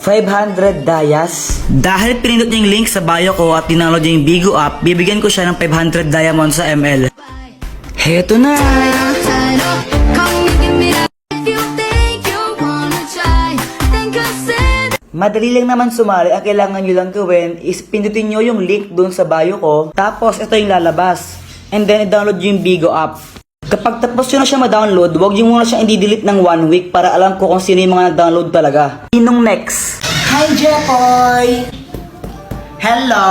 500 dayas. Dahil pinindot niya yung link sa bio ko at download niya yung Bigo app, bibigyan ko siya ng 500 diamonds sa ML. Heto na! Madali lang naman sumali. Ang kailangan nyo lang gawin is pindutin nyo yung link dun sa bio ko. Tapos ito yung lalabas. And then i-download nyo yung Bigo app. Kapag tapos nyo na siya ma-download, huwag nyo muna siya i-delete ng 1 week para alam ko kung sino yung mga nag-download talaga. Sinong next? Hi, Jepoy! Hello!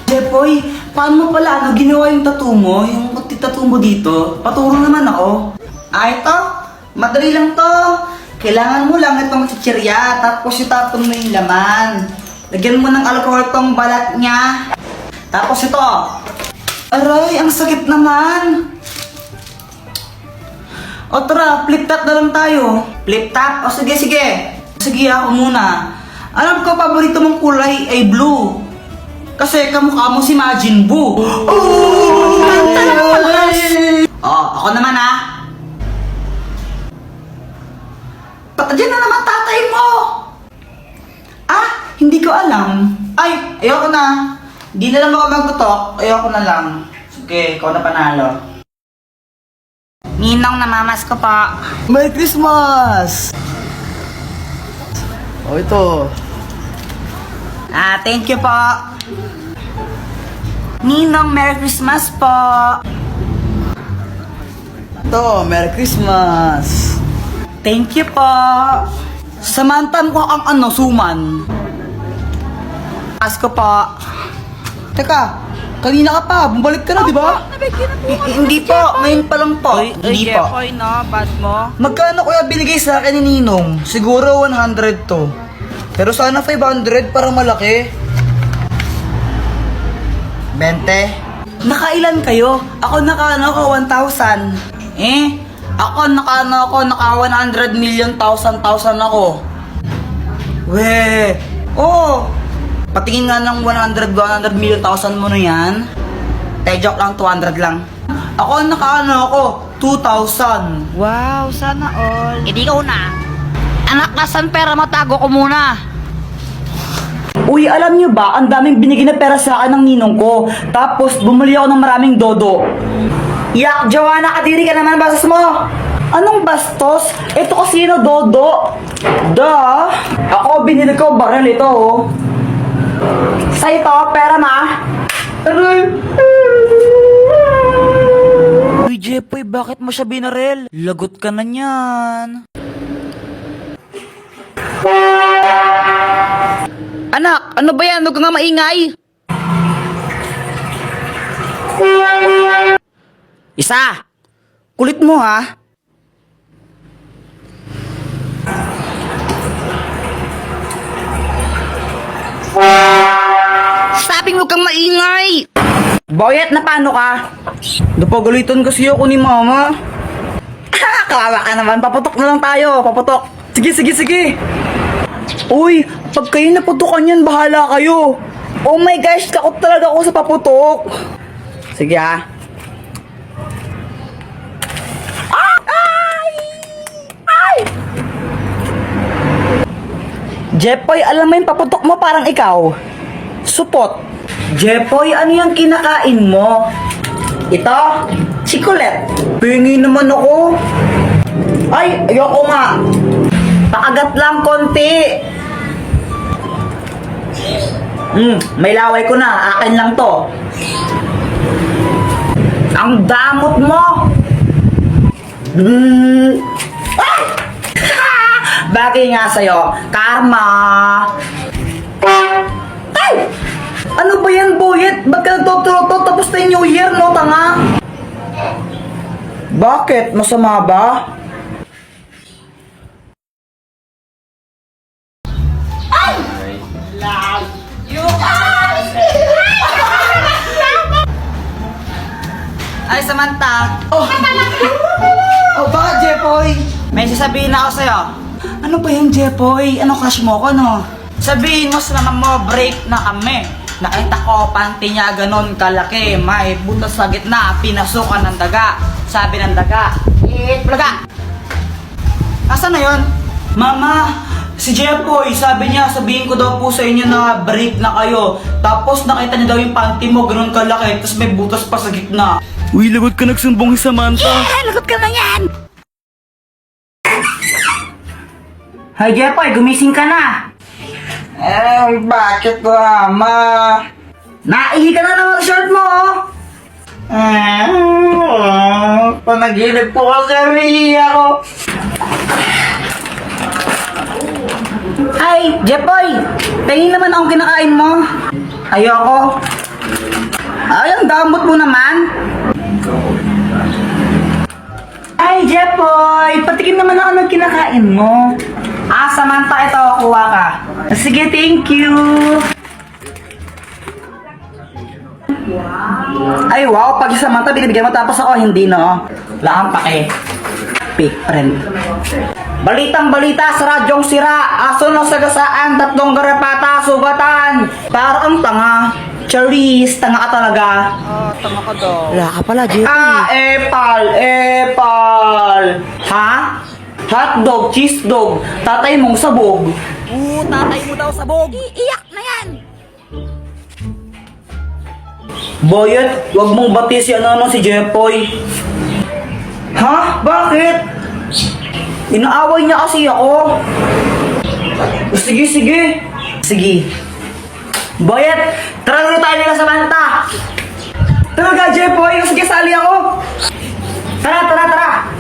Jepoy, paano mo pala ginawa yung tattoo mo? Yung tattoo mo dito? Paturo naman ako. Ito? Madali lang to. Kailangan mo lang itong chichirya, tapos itapon mo yung laman. Lagyan mo ng alcohol tong balat niya. Tapos ito. Aray, ang sakit naman. O tara, flip top na lang tayo. Flip top? O sige, sige. Sige, ako muna. Alam ko, paborito mong kulay ay blue. Kasi kamukha mo si Majin Buu. Ako naman ha. Diyan na naman tatay mo. Hindi ko alam. Ay, ayoko na. Di na lang ako magtutok. Ayoko na lang. Sige, ikaw na panalo. Ninong, namamas ko pa. Merry Christmas! O ito. Thank you po. Ninong, Merry Christmas po. Ito, Merry Christmas. Thank you po. Samantan ko ang suman. Asko po. Teka, kanina ka pa. Bumalik ka na, di ba? Hindi po, ngayon pa lang po. Hindi po. Jepoy, no? Bad mo. Magkano kuya binigay sa akin ni Ninong? Siguro 100 to. Pero sana 500 para malaki. 20. Nakailan kayo? Ako naka 1,000. Ako naka 100 million thousand ako. Patingin nga ng 100 million thousand mo na yan. Joke lang, 200 lang. Ako naka 2,000. Wow, sana all. Hindi ka una. Anak, nasan pera mo? Tago ko muna. Uy, alam nyo ba, ang daming binigay na pera sa akin ng ninong ko. Tapos, bumili ako ng maraming dodo. Yak, Joanna, kadiri ka naman, bastos mo. Anong bastos? Ito kasi na dodo. Ako, binili ko, baril ito, oh. Sa ito, pera ma. Uy, Jepoy, bakit mo siya binaril? Lagot ka na niyan. Anak, ano ba yan? Huwag ka nga maingay. Isa! Kulit mo, ha? Sabing huwag kang maingay. Boyet, na paano ka? Napagalitan kasi ako ni mama. Kawawa ka naman. Paputok na lang tayo. Paputok. Sige. Uy, pag kayo naputukan yan, bahala kayo. Oh my gosh, takot talaga ako sa paputok. Sige ha. Ay! Jepoy, alam mo yung paputok mo parang ikaw. Supot. Jepoy, ano yung kinakain mo? Ito? Chikolet. Pingi naman ako. Ay, ayoko nga. Pakagat lang konti. May laway ko na. Akin lang to. Ang damot mo. Ay! Bagay nga sa'yo. Karma. Ay! Ano ba yan, Boyet? Ba't ka nagtuturo-to tapos na yung New Year, no, tanga? Bakit? Masama ba? Ay, Samantha. Bakit, Jepoy? May sasabihin ako sa'yo. Ano ba yan, Jepoy? Ano crush mo ko, no? Sabihin mo sa naman mo, break na kami. Nakita ko, panty niya ganon kalaki. May butas sa gitna, pinasukan ng daga. Sabi ng daga, bulaga. Nasaan na yun? Mama, Si Jeffoy, sabi niya, sabihin ko daw po sa inyo na break na kayo. Tapos nakita niya daw yung panty mo, ganun kalaki, tapos may butas pa sa gitna. Uy, lagot ka nagsumbong si Samantha. Lagot ka na yan! Hi Jeffoy, gumising ka na. Bakit Mama? Naihi ka na naman sa shirt mo, oh. Panaginip po kasi ako. Ay, Jeffoy, tingin naman akong kinakain mo. Ayoko. Ay, ang damot mo naman. Ay, Jeffoy, patikin naman ako ng kinakain mo. Samantha, ito, kuha ka. Sige, thank you. Ay, wow, pag si Samantha binibigyan mo tapos ako hindi, no? Wala kang pake. Fake friend. Balitang balita sa radyong sira. Aso na sagasaan, 3 garapata, sugatan. Parang tanga. Charis, tanga ka talaga. Tama ka daw. Wala ka pala, Jeffy. Epal. Ha? Hotdog, cheese dog, tatay mong sabog. Tatay mo daw sabog. Iiyak na yan! Boyet, wag mong bati si si Jeffoy. Ha? Bakit? Inaaway niya kasi ako. Sige. Boyet, tara na tayo nila sa Samantha. Talaga, Jeffoy, sige, sali ako. Tara.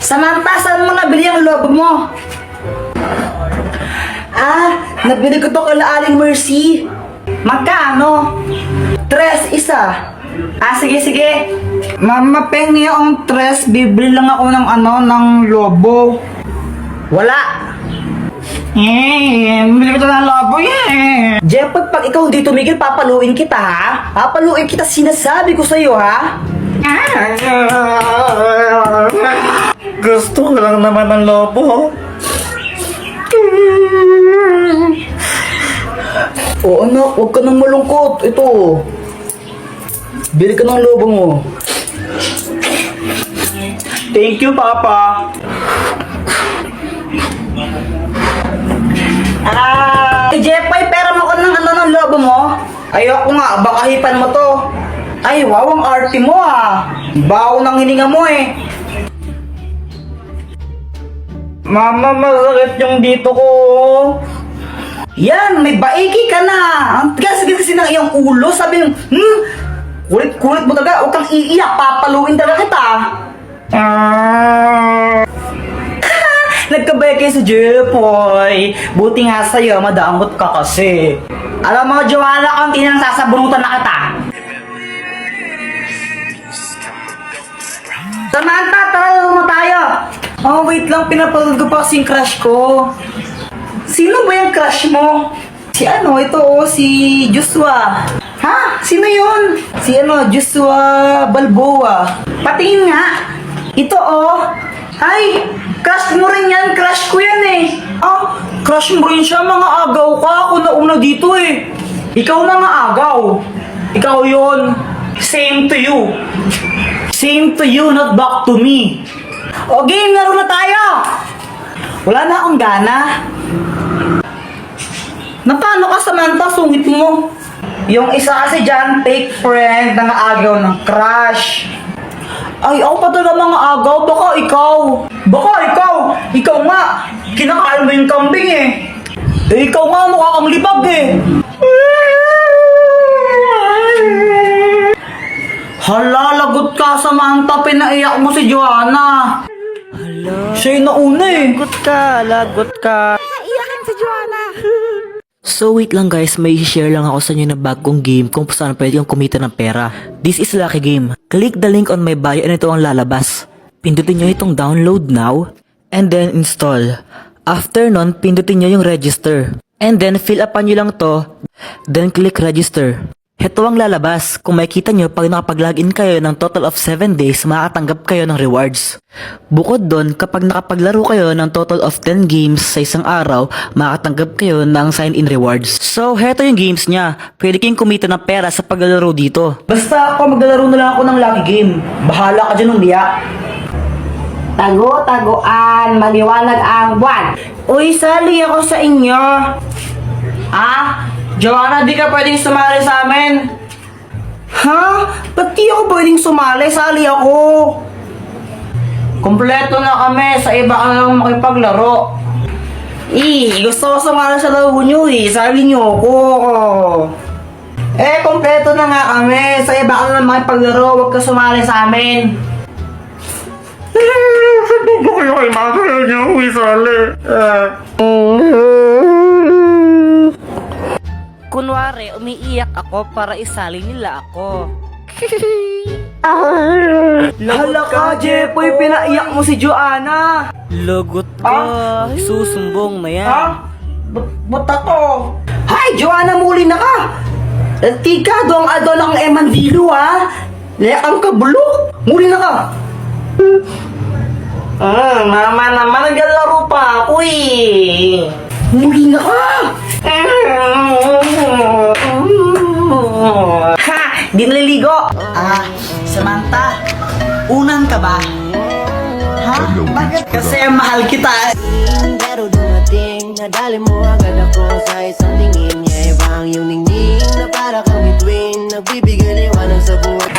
Samantha, saan mo nabili ang lobo mo? Nabili ko to kala Aling Mercy. Magkano? 3 isa. Sige. Mama, pengi akong 3. Bibili lang ako ng lobo. Wala. Bibili ko to ng lobo, Jeff, pag ikaw hindi tumigil, papaluin kita, ha? Papaluin kita, sinasabi ko sa'yo, ha? Gusto ko lang naman ng lobo. Oo anak, huwag ka nang malungkot. Ito. Bili ka ng lobo mo. Thank you, Papa. Jeff, ay pera mo ko ng lobo mo? Ayoko nga, baka hipan mo to. Ay, wow, ang arte mo, Baho ng hininga mo, Mama, masakit yung dito ko. Yan, may baiki ka na. Ang tigas kasi ng iyong ulo. Sabi yung, kulit mo talaga. Huwag kang iiyak. Papaluin talaga kita. Nagkabay kayo sa Jeffoy. Buti nga sa'yo, madamot ka kasi. Alam mo, Joanna, konti nang sasabunutan na kita. Samantha, tara mo tayo. Oh, wait lang, pinapanood ko pa kasing crush ko. Sino ba yung crush mo? Si si Joshua. Ha? Sino yun? Si Joshua Balboa. Patingin nga. Ito, Ay, crush mo rin yan. Crush ko yan, crush mo rin siya. Mga agaw ka. Ako na una dito, Ikaw mga agaw. Ikaw yun. Same to you. Same to you, not back to me. O game, laro na tayo! Wala na akong gana. Napano ka, Samantha? Sungit mo. Yung isa kasi dyan, fake friend, nangaagaw ng crush. Ay, ako pa talaga mga agaw. Baka ikaw. Ikaw nga. Kinakain mo yung kambing, ikaw nga, mukha kang libag, Hala, lagot ka, Samantha. Pinaiyak mo si Joanna. Hala. Siya yung nauna, Lagot ka. Iyakin si Joanna. So wait lang guys, may share lang ako sa inyo na bagong game kung saan pwede kang kumita ng pera. This is Lucky Game. Click the link on my bio and ito ang lalabas. Pindutin nyo itong download now and then install. After nun, pindutin nyo yung register. And then fill upan nyo lang to, then click register. Heto ang lalabas. Kung makikita nyo, pag nakapag-login kayo ng total of 7 days, makakatanggap kayo ng rewards. Bukod doon, kapag nakapaglaro kayo ng total of 10 games sa isang araw, makakatanggap kayo ng sign-in rewards. So, heto yung games niya. Pwede kayong kumita ng pera sa paglalaro dito. Basta ako, maglalaro na lang ako ng lucky game. Bahala ka dyan umiyak. Tago-taguan, maliwanag ang buwan. Uy, sali ako sa inyo. Ah, Joanna, di ka pwedeng sumali sa amin. Ha? Ba't di ako pwedeng sumali? Sali ako. Kompleto na kami. Sa iba ka lang makipaglaro. Gusto ko sumali sa laro nyo Sali nyo ako. Kompleto na nga kami. Sa iba ka lang makipaglaro. Huwag ka sumali sa amin. Sabi ko kayo kay mama niyo isali. Kunwari, umiiyak ako para isali nila ako. Hala ka, Jepoy, pinaiyak mo si Joanna. Lagot ka. Susumbong na yan. Ba't ako? Hay, Joanna, muli na ka. Tika, doang adol ang Emandilo, ha? Layak ang kabulo. Muli na ka. Mama naman, naglalaro pa ako Muli na ka. Ha! Di naliligo. Samantha, unan ka ba? Ha? Bakit? Kasi mahal kita. Pero dumating, nadali mo agad ako sa isang tingin. Niya iba ang iyong ningning na para kang bituin. Nagbibigay liwanag sa buhay.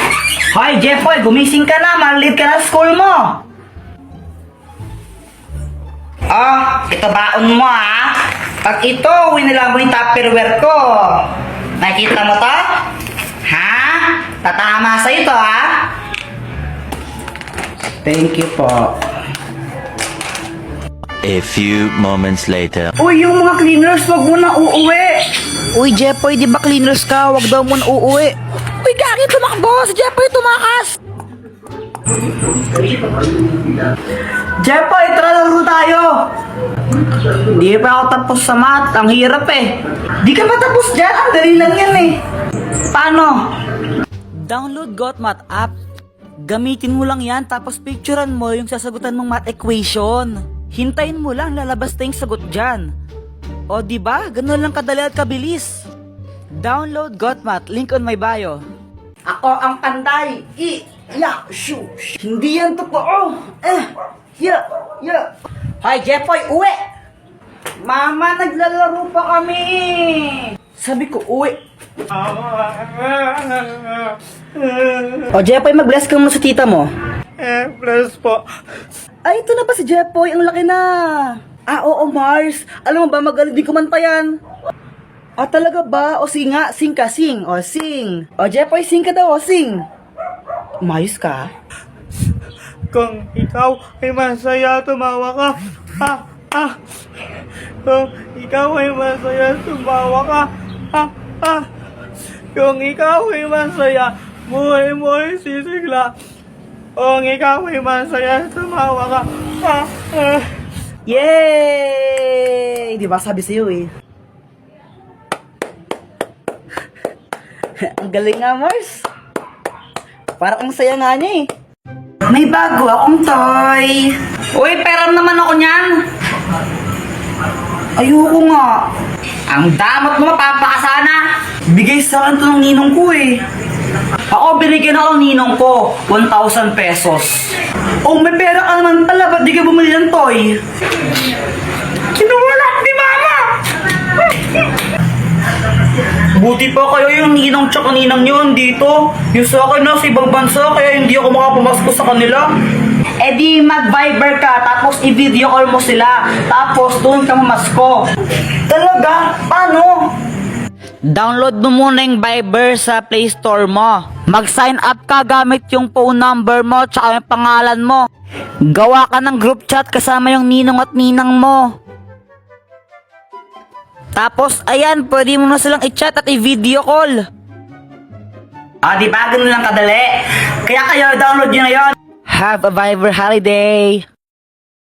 Hoy, Jeffoy, gumising ka na. Malit ka na sa school mo. Ito baon mo, ha? Pag ito, winila mo yung tupperware ko. Nakikita mo to? Ha? Tatama sa ito, ha? Thank you po. A few moments later. Uy, yung mga cleaners, wag mo na uuwi. Uy, Jepoy, di ba cleaners ka? Wag daw mo na uuwi. Uy, gagi, tumakbo! Si Jepoy tumakas! Jeffoy, tara laro tayo. Hindi pa ako tapos sa math. Ang hirap Di ka pa tapos dyan. Ang dali lang yan Paano? Download GotMath app. Gamitin mo lang yan tapos picturean mo yung sasagutan mong math equation. Hintayin mo lang, lalabas na yung sagot dyan. O diba? Ganun lang kadali at kabilis. Download GotMath, link on my bio. Ako ang panday. Hindi yan totoo. Hoy, Jeffoy, uwi. Mama, naglalaro pa kami. Sabi ko, uwi. O, Jeffoy, mag-bless ka muna sa tita mo. Bless po. Ay, ito na pa si Jeffoy. Ang laki na. Oo, Mars. Alam mo ba, magaling din kumanta yan. Talaga ba? O, sing nga. Sing ka, sing. O, sing. O, Jeffoy, sing ka daw. O, sing. Umayos ka. Kung ikaw ay masaya, tumawa ka. Kung ikaw ay masaya, tumawa ka. Kung ikaw ay masaya, buhay mo ay sisigla. Kung ikaw ay masaya, tumawa ka. Yay! Di ba sabi sa'yo Ang galing nga, Mars. Parang ang saya nga niya May bago akong toy. Uy, pera naman ako niyan. Ayoko nga. Ang damot mo, mapapakasana. Bigay sa akin to ng ninong ko Ako, binigyan ako ng ninong ko. 1,000 pesos. May pera ka naman pala. Ba't di ka bumili ng toy? Kinuwala ni mama. Buti pa kayo yung ninong tsaka ninang yun dito. Yung sa akin na sa ibang bansa, kaya hindi ako makapamasko sa kanila. Di mag-Viber ka, tapos i-video call mo sila. Tapos doon ka mamasko. Talaga? Paano? Download mo muna yung Viber sa Play Store mo. Mag-sign up ka gamit yung phone number mo tsaka yung pangalan mo. Gawa ka ng group chat kasama yung ninong at ninang mo. Tapos, ayan, pwede mo na silang i-chat at i-video call. Di ba? Ganun lang kadali. Kaya kayo, download nyo na yun. Have a Viber holiday!